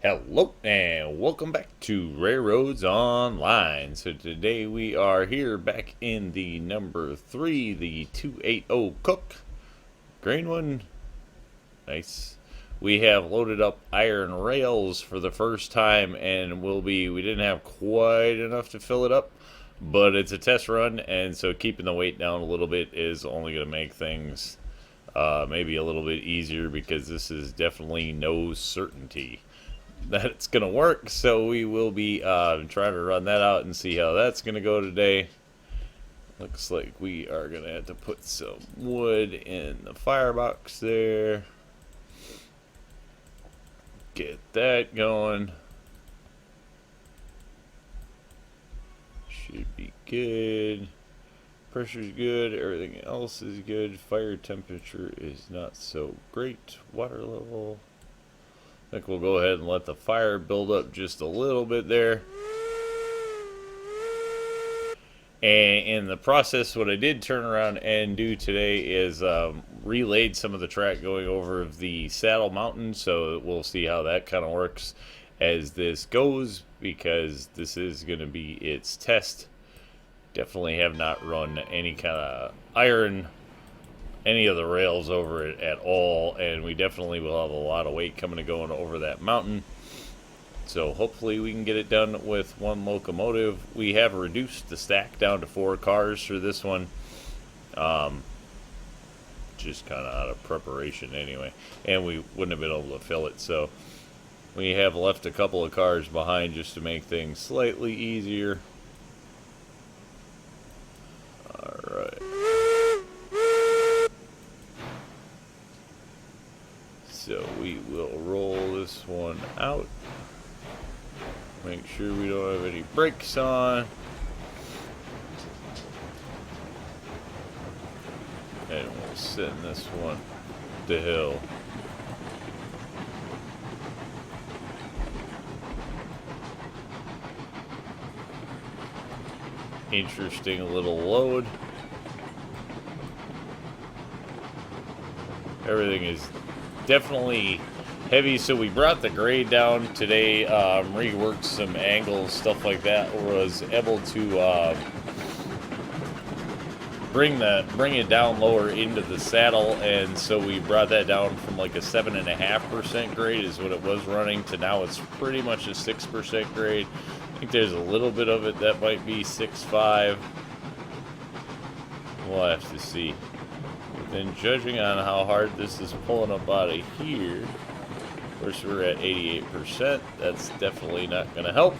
Hello and welcome back to RailRoads Online. So today we are here back in the number 3, the 280 Cook. Green one. Nice. We have loaded up iron rails for the first time and we didn't have quite enough to fill it up, but it's a test run, and so keeping the weight down a little bit is only going to make things maybe a little bit easier, because this is definitely no certainty that it's going to work. So we will be trying to run that out and see how that's going to go today. Looks like we are going to have to put some wood in the firebox there. Get that going. Should be good. Pressure's good. Everything else is good. Fire temperature is not so great. Water level. I think we'll go ahead and let the fire build up just a little bit there. And in the process, what I did turn around and do today is relayed some of the track going over the Saddle Mountain. So we'll see how that kind of works as this goes, because this is going to be its test. Definitely have not run any kind of any of the rails over it at all, and we definitely will have a lot of weight coming and going over that mountain. So hopefully we can get it done with one locomotive. We have reduced the stack down to 4 cars for this one, just kind of out of preparation anyway, and we wouldn't have been able to fill it, so we have left a couple of cars behind just to make things slightly easier. Alright. So we will roll this one out. Make sure we don't have any brakes on. And we'll send this one to hill. Interesting little load. Everything is definitely heavy, so we brought the grade down today, reworked some angles, stuff like that. Was able to bring it down lower into the saddle, and so we brought that down from like a 7.5% grade is what it was running to now it's pretty much a 6% grade. I think there's a little bit of it that might be 6.5. We'll have to see. Then, judging on how hard this is pulling up out of here, of course we're at 88%, that's definitely not going to help.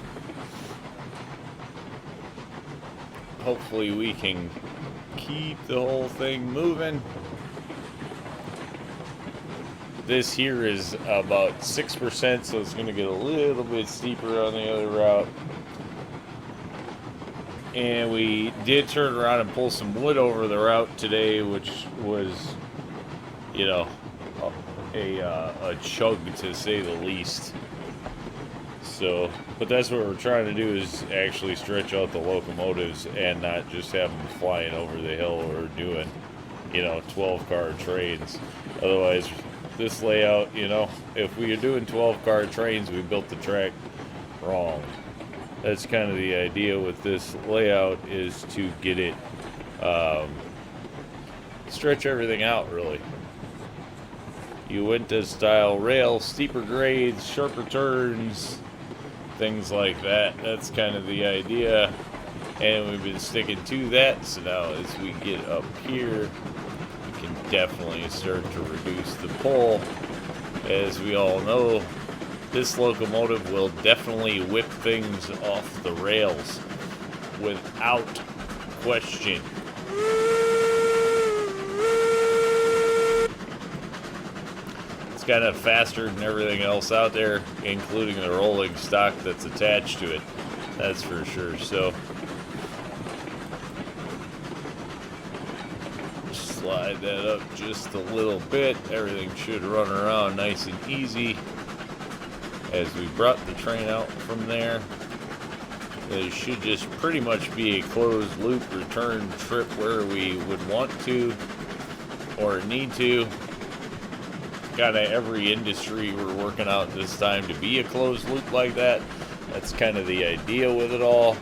Hopefully we can keep the whole thing moving. This here is about 6%, so it's going to get a little bit steeper on the other route. And we did turn around and pull some wood over the route today, which was, you know, a chug to say the least. So, but that's what we're trying to do, is actually stretch out the locomotives and not just have them flying over the hill or doing, 12-car trains. Otherwise, this layout, if we are doing 12-car trains, we built the track wrong. That's kind of the idea with this layout, is to get it, stretch everything out, really. Uinta style rail, steeper grades, sharper turns, things like that. That's kind of the idea, and we've been sticking to that. So now as we get up here, we can definitely start to reduce the pull. As we all know, this locomotive will definitely whip things off the rails without question. It's kind of faster than everything else out there, including the rolling stock that's attached to it. That's for sure. So slide that up just a little bit. Everything should run around nice and easy. As we brought the train out from there, it should just pretty much be a closed loop return trip where we would want to or need to. kind of every industry we're working out this time to be a closed loop like that. That's kind of the idea with it all.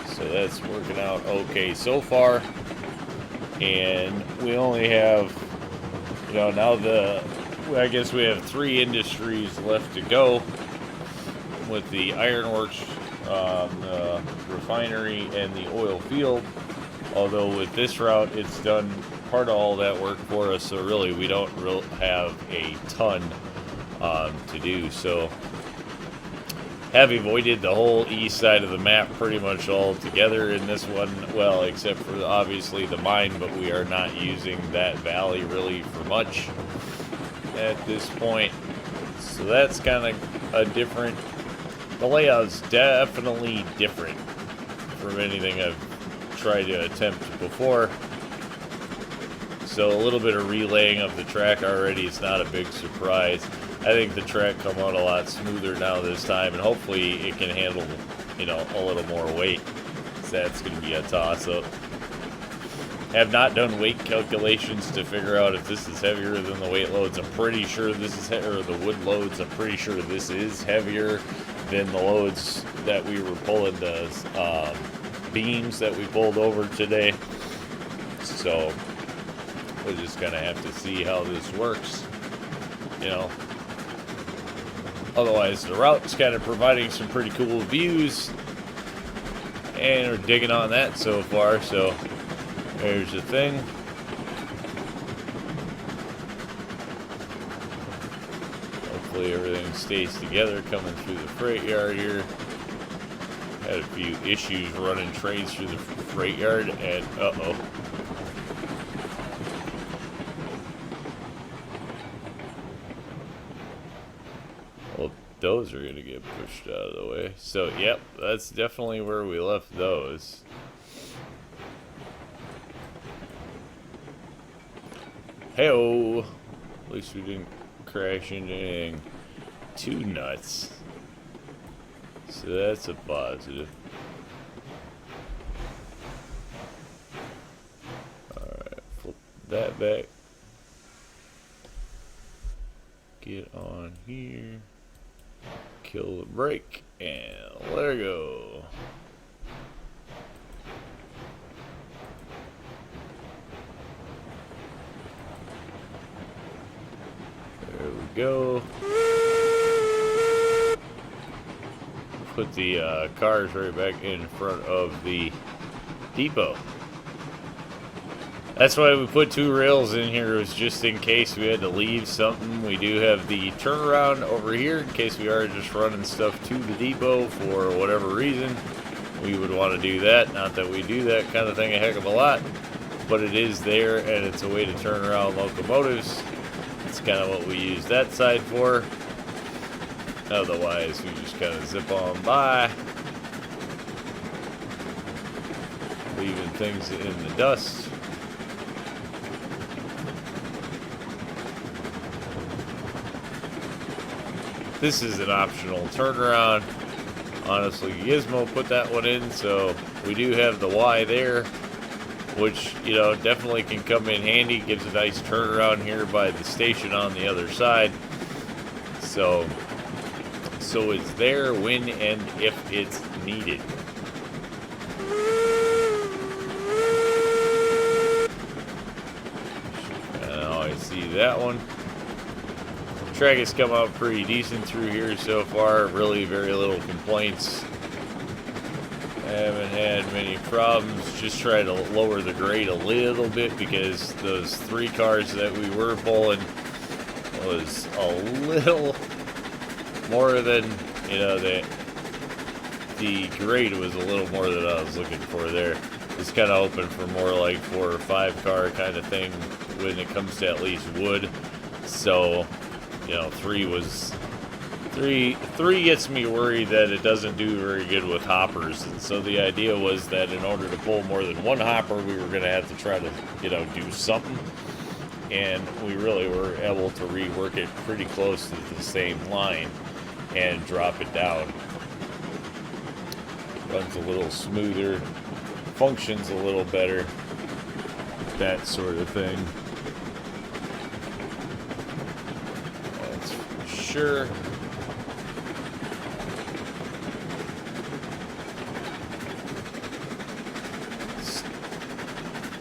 So that's working out okay so far. And we only have, you know, now I guess we have 3 industries left to go with the ironworks, the refinery, and the oil field. Although with this route, it's done part of all that work for us, so really we don't have a ton to do. So have avoided the whole east side of the map pretty much all together in this one, well, except for obviously the mine, but we are not using that valley really for much at this point. So that's kind of a different, the layout's definitely different from anything I've tried to attempt before. So a little bit of relaying of the track already is not a big surprise. I think the track come out a lot smoother now this time, and hopefully it can handle, you know, a little more weight. So that's going to be a toss-up. Have not done weight calculations to figure out if this is heavier than the weight loads. I'm pretty sure this is, or the wood loads, I'm pretty sure this is heavier than the loads that we were pulling, the beams that we pulled over today. So we're just going to have to see how this works, you know. Otherwise, the route's kind of providing some pretty cool views, and we're digging on that so far. So there's the thing. Hopefully everything stays together coming through the freight yard here. Had a few issues running trains through the freight yard, and uh-oh. Well, those are going to get pushed out of the way. So, yep, that's definitely where we left those. Hey-oh! At least we didn't crash into anything too nuts. So that's a positive. Alright, flip that back. Get on here. Kill the brake and let her go. There we go. Put the cars right back in front of the depot. That's why we put 2 rails in here, was just in case we had to leave something. We do have the turnaround over here in case we are just running stuff to the depot for whatever reason. We would want to do that. Not that we do that kind of thing a heck of a lot, but it is there, and it's a way to turn around locomotives. It's kind of what we use that side for. Otherwise, we just kind of zip on by, leaving things in the dust. This is an optional turnaround. Honestly, Gizmo put that one in, so we do have the Y there, which, you know, definitely can come in handy. Gives a nice turnaround here by the station on the other side. So it's there when and if it's needed. And I always see that one. Track has come out pretty decent through here so far. Really very little complaints. I haven't had many problems. Just try to lower the grade a little bit because those 3 cars that we were pulling was a little more than, you know, the grade was a little more than I was looking for there. It's kind of hoping for more like 4 or 5 car kind of thing when it comes to at least wood. So, you know, 3 gets me worried that it doesn't do very good with hoppers. And so the idea was that in order to pull more than 1 hopper, we were going to have to try to, you know, do something. And we really were able to rework it pretty close to the same line and drop it down. Runs a little smoother, functions a little better, that sort of thing. sure.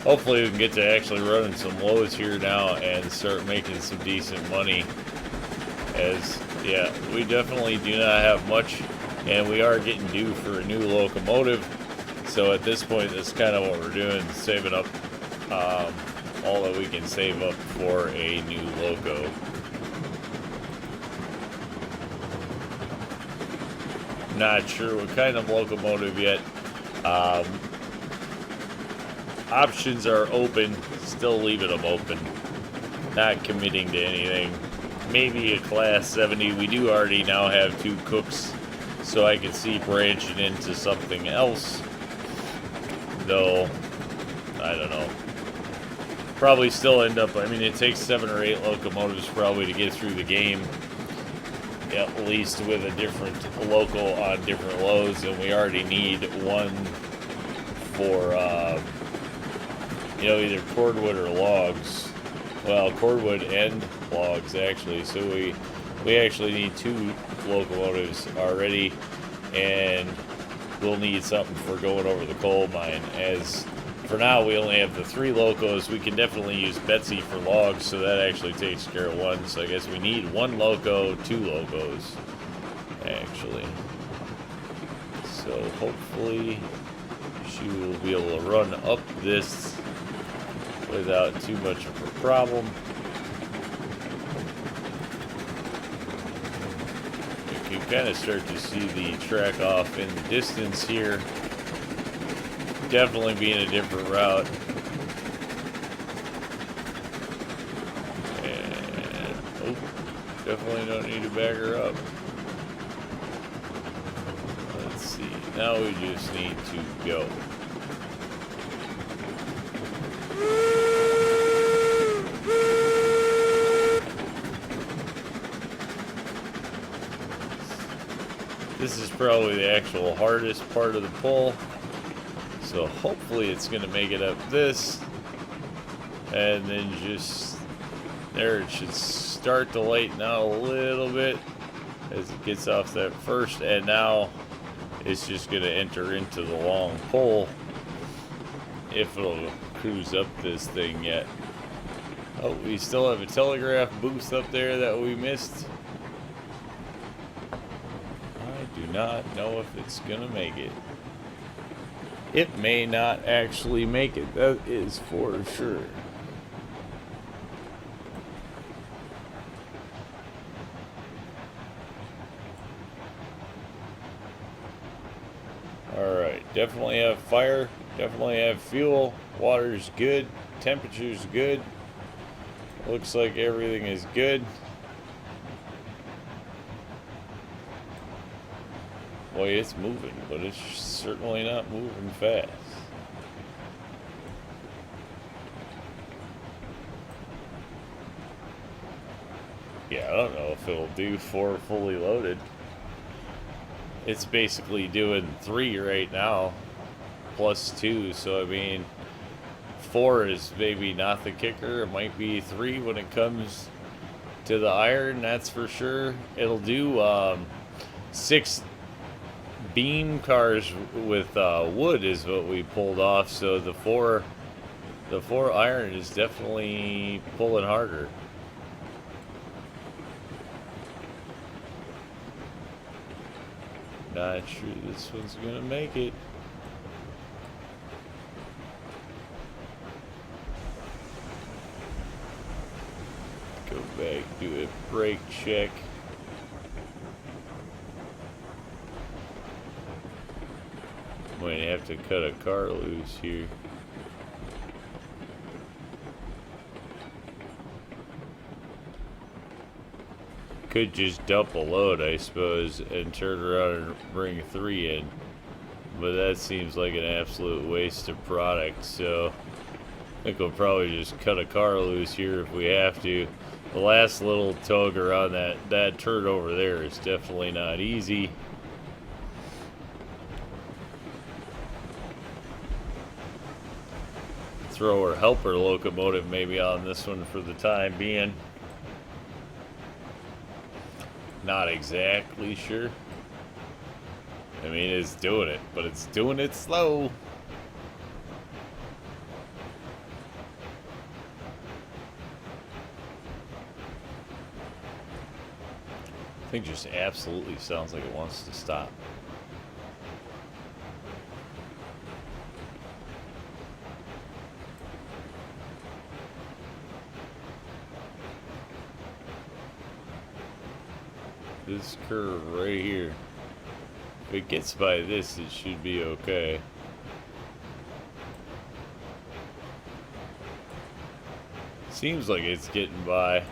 Hopefully we can get to actually running some lows here now and start making some decent money. As, yeah, we definitely do not have much, and we are getting due for a new locomotive. So at this point, that's kind of what we're doing, saving up all that we can save up for a new loco. Not sure what kind of locomotive yet. Options are open, still leaving them open. Not committing to anything. Maybe a class 70. We do already now have 2 cooks, so I could see branching into something else. Though, I don't know. Probably still end up, I mean, it takes 7 or 8 locomotives probably to get through the game. At least with a different local on different loads, and we already need one for, you know, either cordwood or logs. Well, cordwood and logs, actually. So we actually need 2 locomotives already, and we'll need something for going over the coal mine. As for now, we only have the 3 locos. We can definitely use Betsy for logs, so that actually takes care of 1. So I guess we need 1 loco, 2 locos, actually. So hopefully she will be able to run up this without too much of a problem. You can kind of start to see the track off in the distance here. Definitely being a different route. And, oh, definitely don't need to back her up. Let's see. Now we just need to go. This is probably the actual hardest part of the pull. So hopefully it's going to make it up this. And then just, there, it should start to lighten out a little bit as it gets off that first. And now it's just going to enter into the long pull, if it'll cruise up this thing yet. Oh, we still have a telegraph booth up there that we missed. I do not know if it's gonna make it. It may not actually make it, that is for sure. Alright, definitely have fire, definitely have fuel, water's good, temperature's good. Looks like everything is good. Boy, it's moving, but it's certainly not moving fast. Yeah, I don't know if it'll do 4 fully loaded. It's basically doing 3 right now, plus 2, so I mean, 4 is maybe not the kicker. It might be 3 when it comes to the iron, that's for sure. It'll do 6 beam cars with wood is what we pulled off, so the 4 iron is definitely pulling harder. Not sure this one's gonna make it. Go back, do a brake check. Might have to cut a car loose here. Could just dump a load, I suppose, and turn around and bring 3 in. But that seems like an absolute waste of product, so I think we'll probably just cut a car loose here if we have to. The last little tug around that turn over there is definitely not easy. Throw our helper locomotive maybe on this one for the time being. Not exactly sure. I mean, it's doing it, but it's doing it slow. I think just absolutely sounds like it wants to stop. This curve right here. If it gets by this, it should be okay. Seems like it's getting by.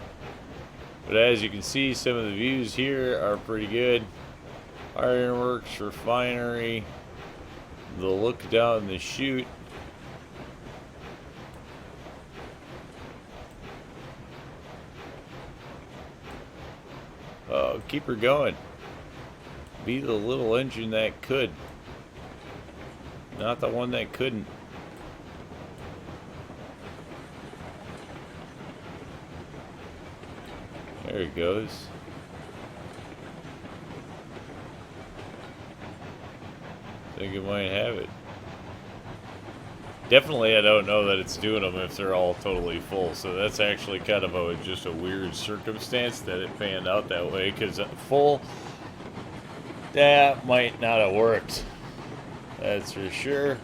But as you can see, some of the views here are pretty good. Ironworks, refinery, the look down the chute. Oh, keep her going. Be the little engine that could. Not the one that couldn't. There it goes. Think it might have it. Definitely, I don't know that it's doing them if they're all totally full. So that's actually kind of just a weird circumstance that it panned out that way. Because full, that might not have worked. That's for sure.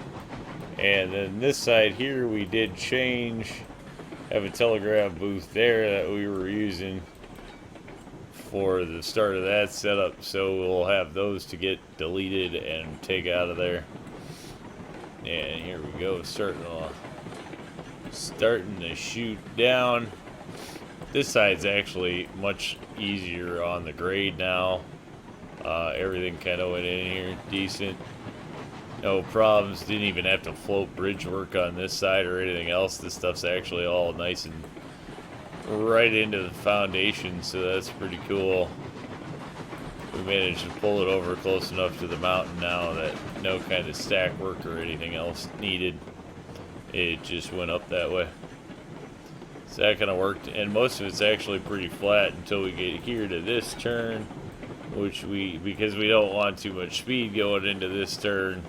And then this side here, we did change. Have a telegraph booth there that we were using for the start of that setup, so we'll have those to get deleted and take out of there. And here we go, starting to shoot down. This side's actually much easier on the grade now. Everything kind of went in here decent, no problems. Didn't even have to float bridge work on this side or anything else. This stuff's actually all nice and right into the foundation, so that's pretty cool. We managed to pull it over close enough to the mountain now that no kind of stack work or anything else needed. It just went up that way. So that kind of worked, and most of it's actually pretty flat until we get here to this turn, which because we don't want too much speed going into this turn,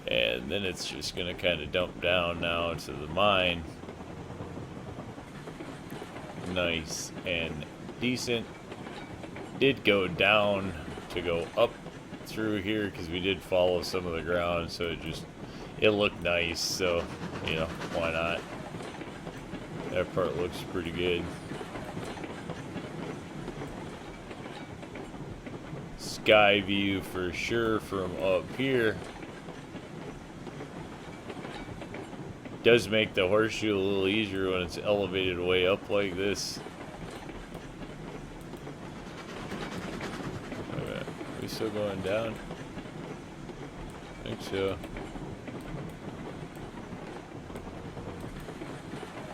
and then it's just going to kind of dump down now to the mine. Nice and decent. Did go down to go up through here because we did follow some of the ground, so it looked nice, so you know, why not. That part looks pretty good. Sky view for sure from up here. Does make the horseshoe a little easier when it's elevated way up like this. Okay. Are we still going down? I think so.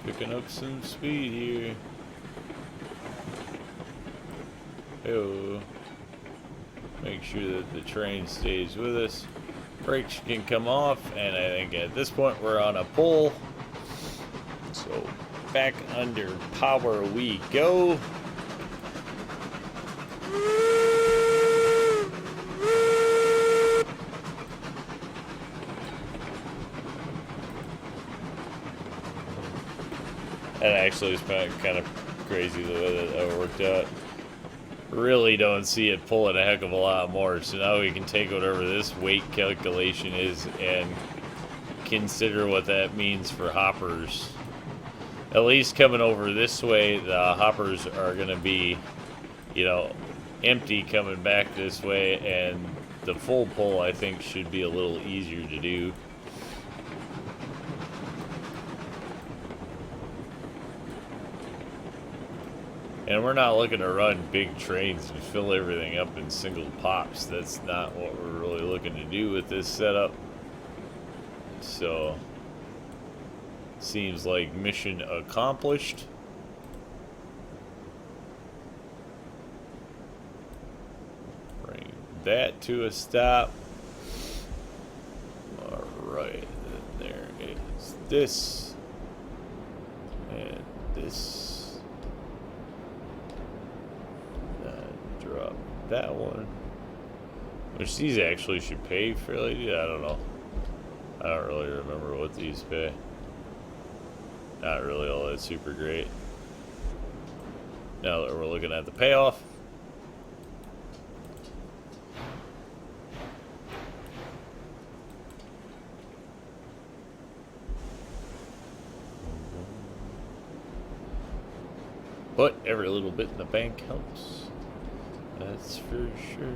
Picking up some speed here. Oh. Make sure that the train stays with us. Brakes can come off, and I think at this point we're on a pull. So back under power we go. That actually is kind of crazy the way that worked out. Really don't see it pulling a heck of a lot more, so now we can take whatever this weight calculation is and consider what that means for hoppers. At least coming over this way, the hoppers are going to be, you know, empty coming back this way, and the full pull I think should be a little easier to do. And we're not looking to run big trains and fill everything up in single pops. That's not what we're really looking to do with this setup. So, seems like mission accomplished. Bring that to a stop. Alright, then there is this. And this. that one. Which these actually should pay fairly. I don't know. I don't really remember what these pay. Not really all that super great. Now that we're looking at the payoff. But every little bit in the bank helps. That's for sure.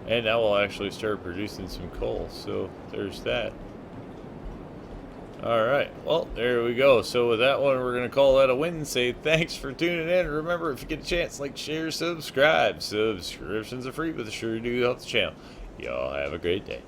And now we'll actually start producing some coal. So there's that. Alright, well, there we go. So with that one, we're going to call that a win. Say thanks for tuning in. Remember, if you get a chance, like, share, subscribe. Subscriptions are free, but they sure do help the channel. Y'all have a great day.